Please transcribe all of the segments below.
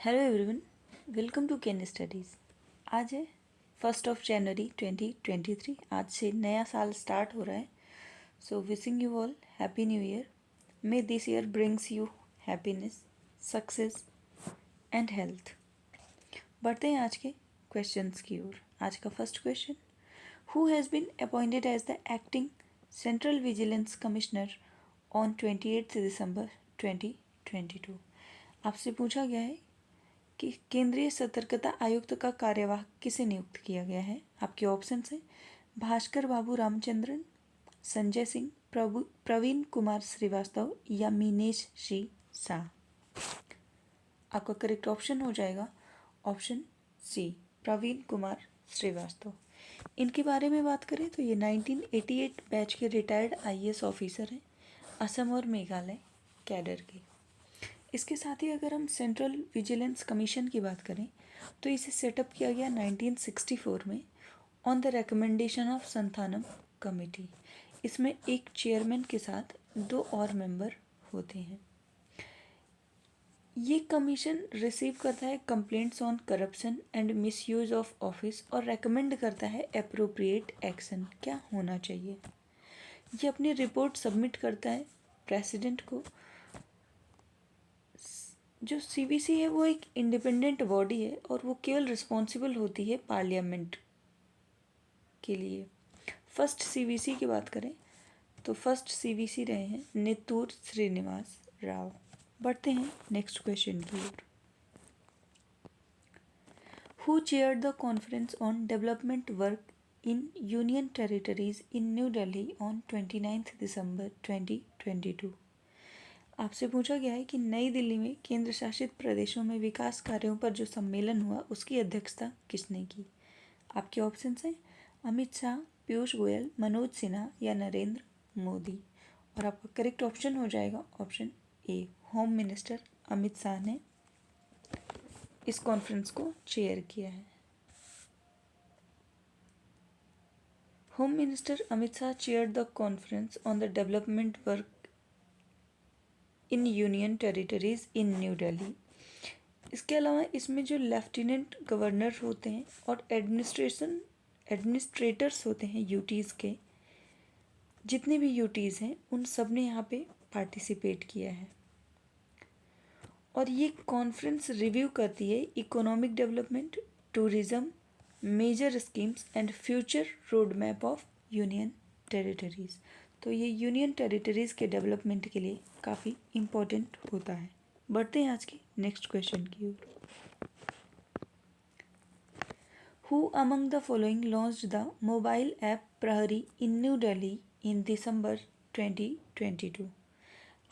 Hello everyone, welcome to Can Studies. आज है 1 जनवरी 2023। आज से नया साल स्टार्ट हो रहा है। So wishing you all happy new year. May this year brings you happiness, success and health. बढ़ते हैं आज के क्वेश्चंस की ओर। आज का first question, who has been appointed as the acting central vigilance commissioner on 28 December 2022। आपसे पूछा गया है कि केंद्रीय सतर्कता आयुक्त का कार्यवाहक किसे नियुक्त किया गया है। आपके ऑप्शन हैं भास्कर बाबू रामचंद्रन, संजय सिंह, प्रवीण कुमार श्रीवास्तव या मीनेश श्री शाह। आपका करेक्ट ऑप्शन हो जाएगा ऑप्शन सी, प्रवीण कुमार श्रीवास्तव। इनके बारे में बात करें तो ये 1988 बैच के रिटायर्ड आईएएस ऑफिसर हैं, असम और मेघालय कैडर के। इसके साथ ही अगर हम सेंट्रल विजिलेंस कमीशन की बात करें तो इसे सेटअप किया गया 1964 में on the recommendation of Santhanam committee. इसमें एक चेयरमैन के साथ 2 और मेंबर होते हैं। ये कमीशन रिसीव करता है complaints on corruption and misuse of office और रेकमेंड करता है अप्रोप्रिएट एक्शन क्या होना चाहिए। ये अपनी रिपोर्ट सबमिट करता है प्रेसिडेंट को। जो सीवीसी है वो एक इंडिपेंडेंट बॉडी है और वो केवल रिस्पॉन्सिबल होती है पार्लियामेंट के लिए। फर्स्ट सीवीसी की बात करें तो फर्स्ट सीवीसी रहे हैं नित्तूर श्रीनिवास राव। बढ़ते हैं नेक्स्ट क्वेश्चन की ओर। Who chaired the conference on development work in union territories in new Delhi on 29 December 2022। आपसे पूछा गया है कि नई दिल्ली में केंद्र शासित प्रदेशों में विकास कार्यों पर जो सम्मेलन हुआ उसकी अध्यक्षता किसने की। आपके ऑप्शन हैं अमित शाह, पीयूष गोयल, मनोज सिन्हा या नरेंद्र मोदी। और आपका करेक्ट ऑप्शन हो जाएगा option A, home minister Amit Shah ने इस कॉन्फ्रेंस को चेयर किया है। Home minister Amit Shah chaired the conference on the development work in union territories in new Delhi. इसके अलावा इसमें जो लेफ्टिनेंट गवर्नर होते हैं और एडमिनिस्ट्रेटर्स होते हैं यूटीज़ के, जितने भी यूटीज़ हैं उन सब ने यहाँ पे पार्टिसिपेट किया है। और ये कॉन्फ्रेंस रिव्यू करती है economic development, tourism, major schemes and future road map of union territories. तो ये यूनियन टेरिटरीज़ के डेवलपमेंट के लिए काफ़ी इम्पोर्टेंट होता है। बढ़ते हैं आज के नेक्स्ट क्वेश्चन की ओर। Who among the following launched the mobile app Prahari in new Delhi इन दिसंबर 2022।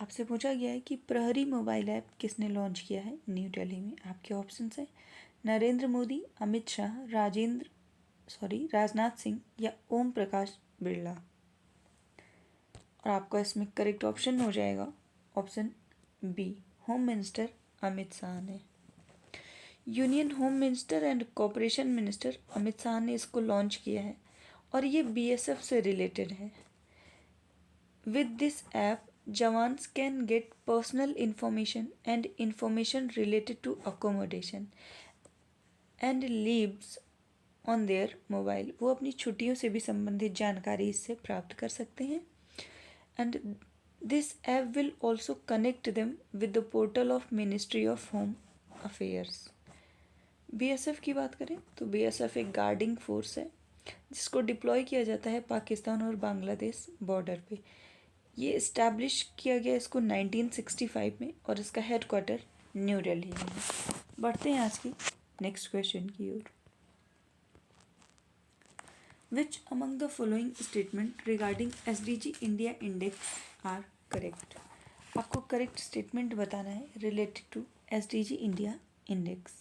आपसे पूछा गया है कि प्रहरी मोबाइल ऐप किसने लॉन्च किया है न्यू दिल्ली में। आपके ऑप्शन हैं नरेंद्र मोदी, अमित शाह, राजनाथ सिंह या ओम प्रकाश बिरला। और आपका इसमें करेक्ट ऑप्शन हो जाएगा option B, home minister Amit Shah ने। Union home minister and cooperation minister Amit Shah ने इसको लॉन्च किया है और ये बीएसएफ से रिलेटेड है। With this app jawans can get personal information and information related to accommodation and leaves on their mobile. वो अपनी छुट्टियों से भी संबंधित जानकारी इससे प्राप्त कर सकते हैं। And this app will also connect them with the portal of ministry of home affairs. BSF की बात करें तो बीएसएफ एक गार्डिंग फोर्स है जिसको डिप्लॉय किया जाता है पाकिस्तान और बांग्लादेश बॉर्डर पे। ये इस्टेब्लिश किया गया इसको 1965 में और इसका हेडक्वार्टर न्यू दिल्ली में है। बढ़ते हैं आज की नेक्स्ट क्वेश्चन की ओर। Which among the following statement regarding SDG India index are correct. आपको करेक्ट स्टेटमेंट बताना है related to SDG India index.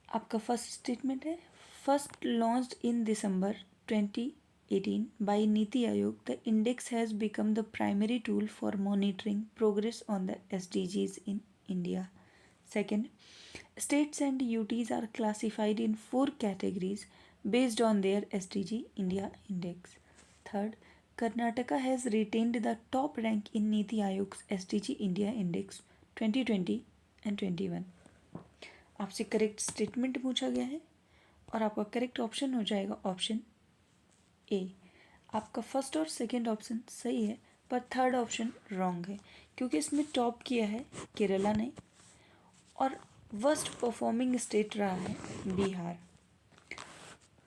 आपका फर्स्ट स्टेटमेंट है first launched in December 2018 by NITI Aayog, the index has become the primary tool for monitoring progress on the SDGs in India. Second, states and UTs are classified in 4 categories based on their SDG India index. Third, Karnataka has retained the top rank in Niti Ayog's SDG India index 2020 and 21। आपसे correct statement पूछा गया है और आपका correct option हो जाएगा option A. आपका first और सेकंड ऑप्शन सही है, पर थर्ड ऑप्शन रॉन्ग है, क्योंकि इसमें टॉप किया है केरला ने और वर्स्ट परफॉर्मिंग स्टेट रहा है बिहार।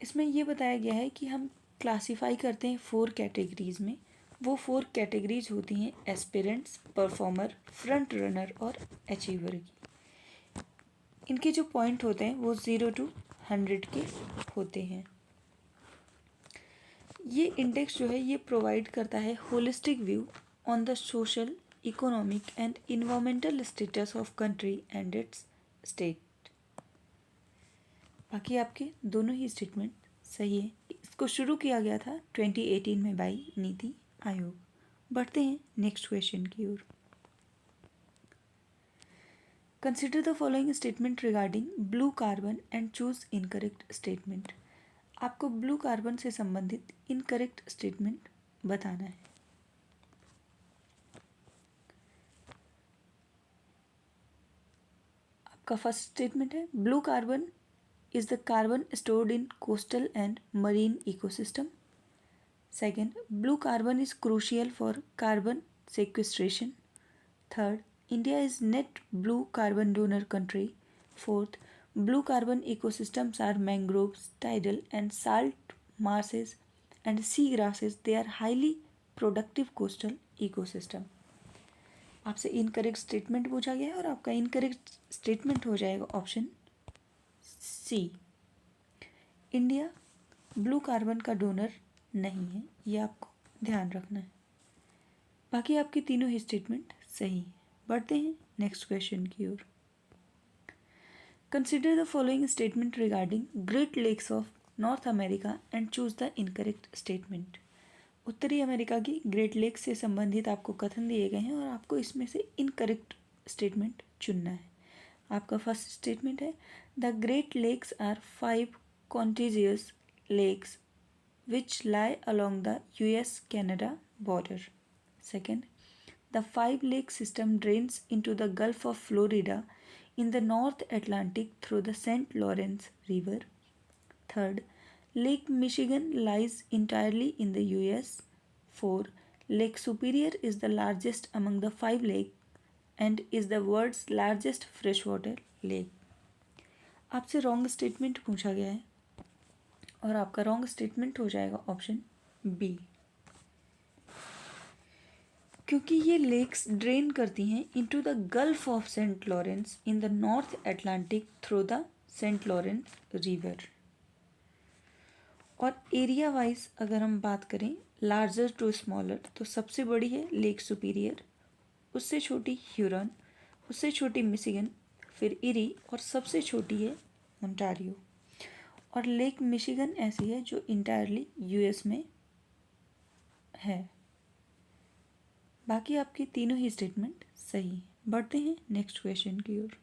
इसमें ये बताया गया है कि हम क्लासीफाई करते हैं 4 कैटेगरीज में। वो 4 कैटेगरीज होती हैं एस्पिरेंट्स, परफॉर्मर, फ्रंट रनर और अचीवर की। इनके जो पॉइंट होते हैं वो 0 to 100 के होते हैं। ये इंडेक्स जो है ये प्रोवाइड करता है holistic view on the social, economic and environmental status of country and it's state. बाकी आपके दोनों ही स्टेटमेंट सही है। इसको शुरू किया गया था 2018 में बाय नीति आयोग। बढ़ते हैं नेक्स्ट क्वेश्चन की ओर। Consider the following statement regarding blue carbon and choose incorrect statement. आपको ब्लू कार्बन से संबंधित इनकरेक्ट स्टेटमेंट बताना है। आपका फर्स्ट स्टेटमेंट है blue carbon is the carbon stored in coastal and marine ecosystem. Second, blue carbon is crucial for carbon sequestration. Third, India is net blue carbon donor country. Fourth, blue carbon ecosystems are mangroves, tidal and salt marshes and sea grasses. They are highly productive coastal ecosystem. आपसे incorrect statement पूछा गया है और आपका incorrect statement हो जाएगा option C. India blue carbon का donor नहीं है, ये आपको ध्यान रखना है। बाकी आपके तीनों ही स्टेटमेंट सही हैं। बढ़ते हैं नेक्स्ट क्वेश्चन की ओर। Consider the following statement regarding great lakes of north America and choose the incorrect statement. उत्तरी अमेरिका की ग्रेट लेक्स से संबंधित आपको कथन दिए गए हैं और आपको इसमें से इनकरेक्ट स्टेटमेंट चुनना है। आपका फर्स्ट स्टेटमेंट है the Great Lakes are 5 contiguous lakes which lie along the US-Canada border. Second, the 5-lake system drains into the Gulf of Florida in the North Atlantic through the St. Lawrence River. Third, Lake Michigan lies entirely in the US. 4. Lake Superior is the largest among the 5 lakes and is the world's largest freshwater lake. आपसे wrong statement पूछा गया है और आपका wrong statement हो जाएगा option B, क्योंकि ये लेक्स ड्रेन करती हैं into the Gulf of Saint Lawrence in the North Atlantic through the Saint Lawrence River. और एरिया वाइज अगर हम बात करें लार्जर टू स्मॉलर, तो सबसे बड़ी है लेक सुपीरियर, उससे छोटी ह्यूरॉन, उससे छोटी मिशिगन, फिर इरी और सबसे छोटी है ओंटारियो। और लेक मिशिगन ऐसी है जो इंटायरली यूएस में है। बाकी आपके तीनों ही स्टेटमेंट सही हैं। बढ़ते हैं नेक्स्ट क्वेश्चन की ओर।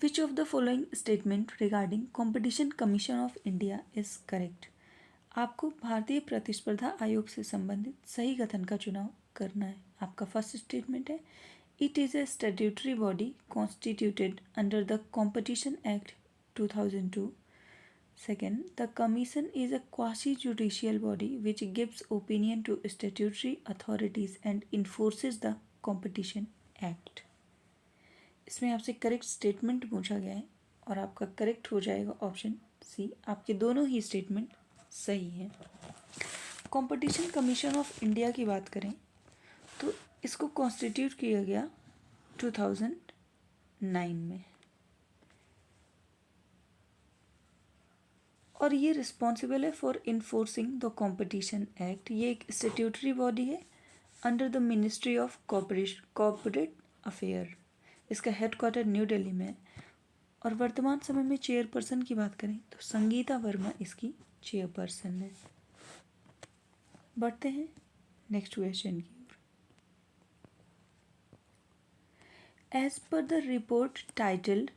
Which of the following statement regarding competition commission of India is correct. आपको भारतीय प्रतिस्पर्धा आयोग से संबंधित सही कथन का चुनाव करना है। आपका फर्स्ट स्टेटमेंट है It is a statutory body constituted under the Competition Act 2002. Second, the Commission is a quasi-judicial body which gives opinion to statutory authorities and enforces the Competition Act. इसमें आपसे करेक्ट स्टेटमेंट पूछा गया है और आपका correct हो जाएगा option सी। आपके दोनों ही स्टेटमेंट सही हैं। कंपटीशन कमीशन ऑफ इंडिया की बात करें तो इसको कॉन्स्टिट्यूट किया गया 2009 में और ये रिस्पॉन्सिबल है for enforcing the competition act. ये एक स्टैट्यूटरी बॉडी है under the ministry of corporate affair. इसका हेडक्वार्टर न्यू दिल्ली में है और वर्तमान समय में चेयरपर्सन की बात करें तो संगीता वर्मा इसकी चेयरपर्सन है। बढ़ते हैं नेक्स्ट क्वेश्चन की। As per the report titled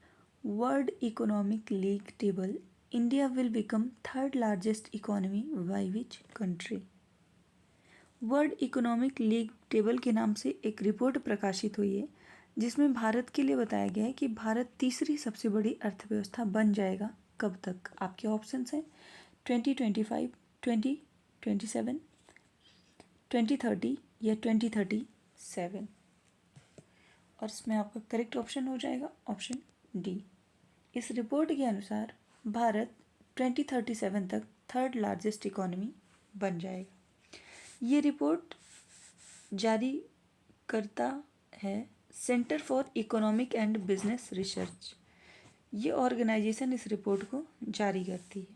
World Economic League Table, India will become third largest economy by which country? World economic league table के नाम से एक रिपोर्ट प्रकाशित हुई है जिसमें भारत के लिए बताया गया है कि भारत तीसरी सबसे बड़ी अर्थव्यवस्था बन जाएगा कब तक। आपके ऑप्शंस हैं 2025, 2027, 2030 या 2037। और इसमें आपका करेक्ट ऑप्शन हो जाएगा ऑप्शन डी। इस रिपोर्ट के अनुसार भारत 2037 तक थर्ड लार्जेस्ट इकोनॉमी बन जाएगा। ये रिपोर्ट जारी करता है centre for economic and business research. ये ऑर्गेनाइजेशन इस रिपोर्ट को जारी करती है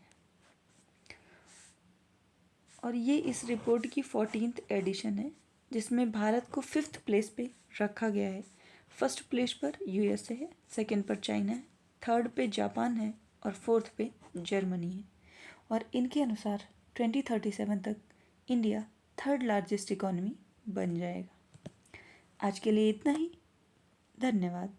और ये इस रिपोर्ट की 14th एडिशन है जिसमें भारत को 5th प्लेस पे रखा गया है। फर्स्ट प्लेस पर यूएसए है, सेकंड पर चाइना है, थर्ड पे जापान है और फोर्थ पे जर्मनी है। और इनके अनुसार 2037 तक इंडिया थर्ड लार्जेस्ट इकोनॉमी बन जाएगा। आज के लिए इतना ही। धन्यवाद।